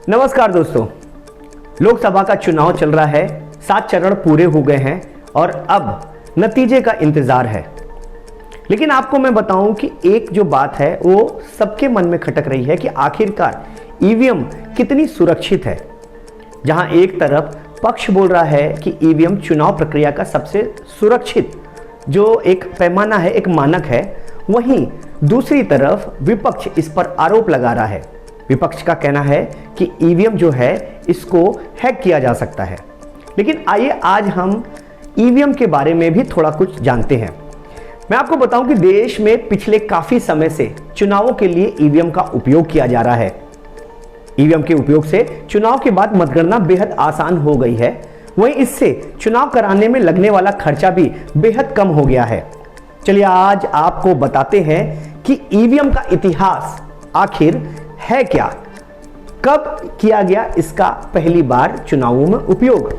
नमस्कार दोस्तों, लोकसभा का चुनाव चल रहा है। 7 चरण पूरे हो गए हैं और अब नतीजे का इंतजार है। लेकिन आपको मैं बताऊं कि एक जो बात है वो सबके मन में खटक रही है कि आखिरकार ईवीएम कितनी सुरक्षित है। जहां एक तरफ पक्ष बोल रहा है कि ईवीएम चुनाव प्रक्रिया का सबसे सुरक्षित जो एक पैमाना है, एक मानक है, वहीं दूसरी तरफ विपक्ष इस पर आरोप लगा रहा है। विपक्ष का कहना है कि ईवीएम जो है इसको हैक किया जा सकता है। लेकिन आइए आज हम ईवीएम के बारे में भी थोड़ा कुछ जानते हैं। मैं आपको बताऊं कि देश में पिछले काफी समय से चुनावों के लिए ईवीएम का उपयोग किया जा रहा है। ईवीएम के उपयोग से चुनाव के बाद मतगणना बेहद आसान हो गई है। वहीं इससे चुनाव कराने में लगने वाला खर्चा भी बेहद कम हो गया है। चलिए आज आपको बताते हैं कि ईवीएम का इतिहास आखिर है क्या, कब किया गया इसका पहली बार चुनावों में उपयोग,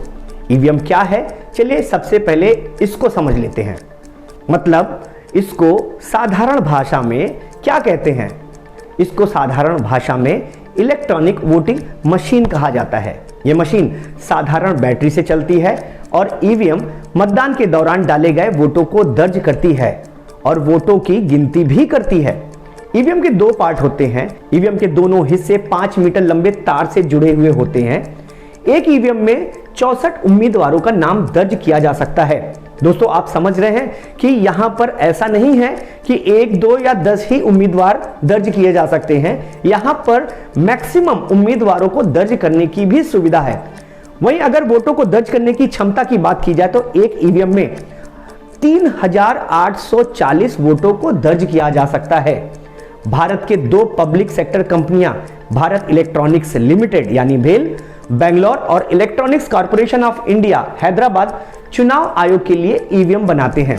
ईवीएम क्या है। चलिए सबसे पहले इसको समझ लेते हैं। मतलब इसको साधारण भाषा में क्या कहते हैं। इसको साधारण भाषा में इलेक्ट्रॉनिक वोटिंग मशीन कहा जाता है। यह मशीन साधारण बैटरी से चलती है और ईवीएम मतदान के दौरान डाले गए वोटों को दर्ज करती है और वोटों की गिनती भी करती है। ईवीएम के 2 पार्ट होते हैं। ईवीएम के दोनों हिस्से 5 मीटर लंबे तार से जुड़े हुए होते हैं। एक ईवीएम में 64 उम्मीदवारों का नाम दर्ज किया जा सकता है। दोस्तों आप समझ रहे हैं कि यहां पर ऐसा नहीं है कि 1, 2 या 10 ही उम्मीदवार दर्ज किए जा सकते हैं। यहां पर मैक्सिमम उम्मीदवारों को दर्ज करने की भी सुविधा है। वहीं अगर वोटों को दर्ज करने की क्षमता की बात की जाए तो एक ईवीएम में 3840 वोटों को दर्ज किया जा सकता है। भारत के 2 पब्लिक सेक्टर कंपनियां भारत इलेक्ट्रॉनिक्स लिमिटेड यानी भेल बेंगलोर और electronics corporation of India Hyderabad चुनाव आयोग के लिए ईवीएम बनाते हैं।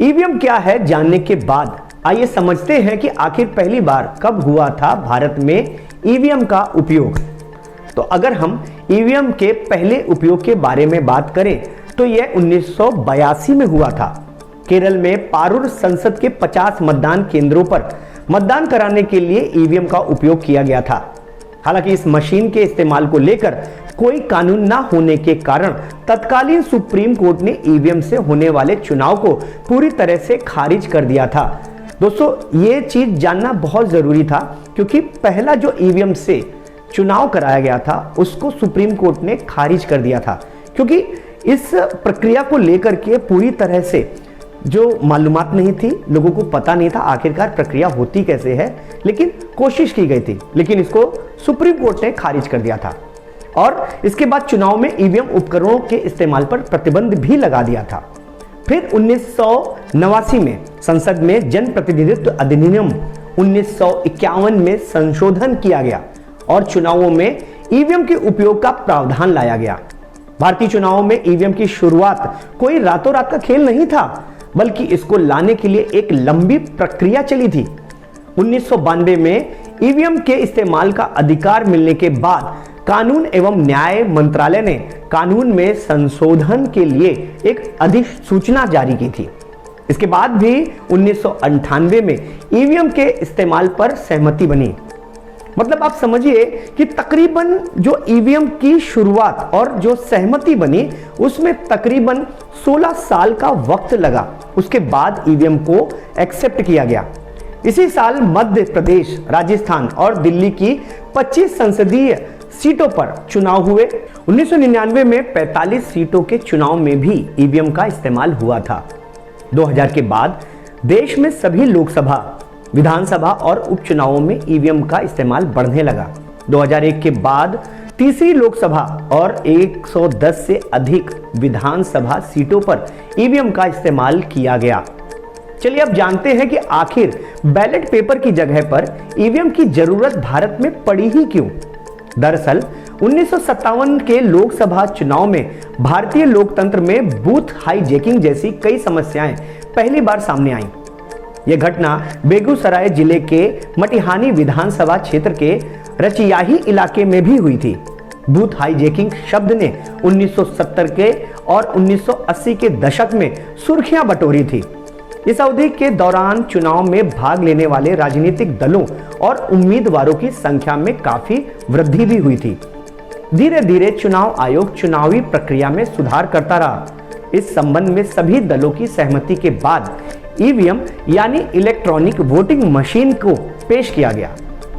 ईवीएम क्या है जानने के बाद आइए समझते हैं कि आखिर पहली बार कब हुआ था भारत में ईवीएम का उपयोग। तो अगर हम ईवीएम के पहले उपयोग के बारे में बात करें तो यह 1982 में हुआ था। केरल में पारूर संसद के 50 मतदान केंद्रों पर मतदान कराने के लिए ईवीएम का उपयोग किया गया था। हालांकि इस मशीन के इस्तेमाल को लेकर कोई कानून ना होने के कारण तत्कालीन सुप्रीम कोर्ट ने ईवीएम से होने वाले चुनाव को पूरी तरह से खारिज कर दिया था। दोस्तों ये चीज जानना बहुत जरूरी था क्योंकि पहला जो ईवीएम से चुनाव कराया गया था उसको सुप्रीम कोर्ट ने खारिज कर दिया था क्योंकि इस प्रक्रिया को लेकर के पूरी तरह से जो मालूमात नहीं थी, लोगों को पता नहीं था आखिरकार प्रक्रिया होती कैसे है। लेकिन कोशिश की गई थी, लेकिन इसको सुप्रीम कोर्ट ने खारिज कर दिया था और इसके बाद चुनाव में ईवीएम उपकरणों के इस्तेमाल पर प्रतिबंध भी लगा दिया था। फिर 1989 में संसद में जन प्रतिनिधित्व अधिनियम 1951 में संशोधन किया गया और चुनावों में ईवीएम के उपयोग का प्रावधान लाया गया। भारतीय चुनावों में ईवीएम की शुरुआत कोई रातों रात का खेल नहीं था, बल्कि इसको लाने के लिए एक लंबी प्रक्रिया चली थी। 1992 में ईवीएम के इस्तेमाल का अधिकार मिलने के बाद कानून एवं न्याय मंत्रालय ने कानून में संशोधन के लिए एक अधिसूचना जारी की थी। इसके बाद भी 1998 में ईवीएम के इस्तेमाल पर सहमति बनी। मतलब आप समझिए कि तकरीबन जो ईवीएम की शुरुआत और जो सहमति बनी उसमें तकरीबन 16 साल का वक्त लगा। उसके बाद ईवीएम को एक्सेप्ट किया गया। इसी साल मध्य प्रदेश, राजस्थान और दिल्ली की 25 संसदीय सीटों पर चुनाव हुए। 1999 में 45 सीटों के चुनाव में भी ईवीएम का इस्तेमाल हुआ था। 2000 के बाद देश में सभी लोकसभा, विधानसभा और उपचुनावों में ईवीएम का इस्तेमाल बढ़ने लगा। 2001 के बाद तीसरी लोकसभा और 110 से अधिक विधानसभा सीटों पर ईवीएम का इस्तेमाल किया गया। चलिए अब जानते हैं कि आखिर बैलेट पेपर की जगह पर ईवीएम की जरूरत भारत में पड़ी ही क्यों। दरअसल 1957 के लोकसभा चुनाव में भारतीय लोकतंत्र में बूथ हाईजैकिंग जैसी कई समस्याएं पहली बार सामने आईं। यह घटना बेगूसराय जिले के मटिहानी विधानसभा क्षेत्र के रचियाही इलाके में भी हुई थी। बूथ हाईजैकिंग शब्द ने 1970 के और 1980 के दशक में सुर्खियां बटोरी थी। इस अवधि के दौरान चुनाव में भाग लेने वाले राजनीतिक दलों और उम्मीदवारों की संख्या में काफी वृद्धि भी हुई थी। धीरे धीरे चुनाव आयोग चुनावी प्रक्रिया में सुधार करता रहा। इस संबंध में सभी दलों की सहमति के बाद ईवीएम यानी इलेक्ट्रॉनिक वोटिंग मशीन को पेश किया गया।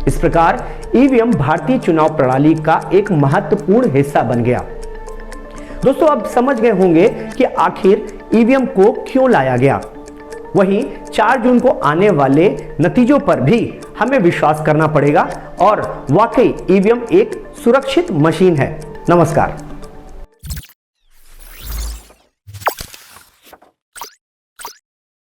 इस प्रकार ईवीएम भारतीय चुनाव प्रणाली का एक महत्वपूर्ण हिस्सा बन गया। दोस्तों, अब समझ गए होंगे कि आखिर ईवीएम को क्यों लाया गया। वहीं 4 जून को आने वाले नतीजों पर भी हमें विश्वास करना पड़ेगा और वाकई ईवीएम एक सुरक्षित मशीन है। नमस्कार।